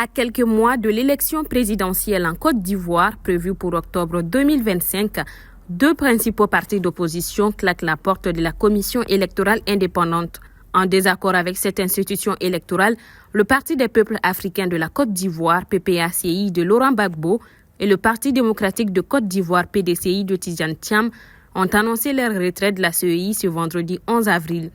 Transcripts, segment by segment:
À quelques mois de l'élection présidentielle en Côte d'Ivoire, prévue pour octobre 2025, deux principaux partis d'opposition claquent la porte de la Commission électorale indépendante. En désaccord avec cette institution électorale, le Parti des peuples africains de la Côte d'Ivoire, PPACI, de Laurent Gbagbo, et le Parti démocratique de Côte d'Ivoire, PDCI, de Tidjane Thiam, ont annoncé leur retrait de la CEI ce vendredi 11 avril.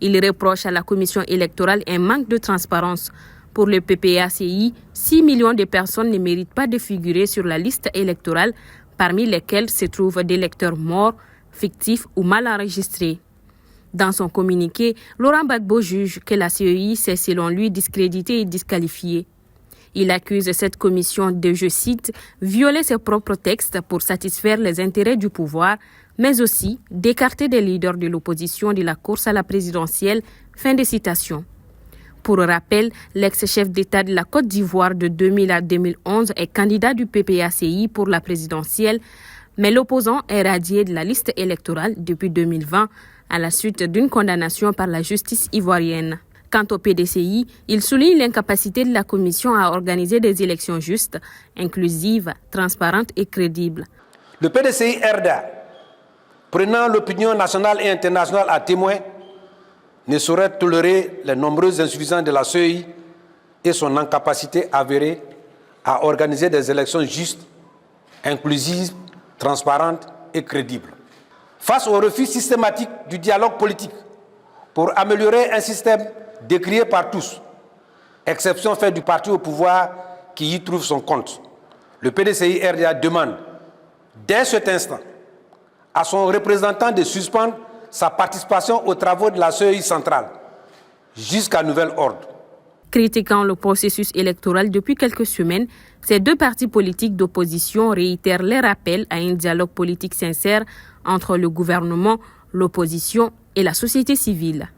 Ils reprochent à la Commission électorale un manque de transparence. Pour le PPACI, 6 millions de personnes ne méritent pas de figurer sur la liste électorale, parmi lesquelles se trouvent des électeurs morts, fictifs ou mal enregistrés. Dans son communiqué, Laurent Gbagbo juge que la CEI s'est selon lui discréditée et disqualifiée. Il accuse cette commission de, je cite, violer ses propres textes pour satisfaire les intérêts du pouvoir, mais aussi d'écarter des leaders de l'opposition de la course à la présidentielle. Fin de citation. Pour rappel, l'ex-chef d'État de la Côte d'Ivoire de 2000 à 2011 est candidat du PPACI pour la présidentielle, mais l'opposant est radié de la liste électorale depuis 2020 à la suite d'une condamnation par la justice ivoirienne. Quant au PDCI, il souligne l'incapacité de la Commission à organiser des élections justes, inclusives, transparentes et crédibles. Le PDCI RDA, prenant l'opinion nationale et internationale à témoin, ne saurait tolérer les nombreuses insuffisances de la CEI et son incapacité avérée à organiser des élections justes, inclusives, transparentes et crédibles. Face au refus systématique du dialogue politique pour améliorer un système décrié par tous, exception faite du parti au pouvoir qui y trouve son compte, le PDCI RDA demande, dès cet instant, à son représentant de suspendre sa participation aux travaux de la CEI centrale, jusqu'à nouvel ordre. Critiquant le processus électoral depuis quelques semaines, ces deux partis politiques d'opposition réitèrent les rappels à un dialogue politique sincère entre le gouvernement, l'opposition et la société civile.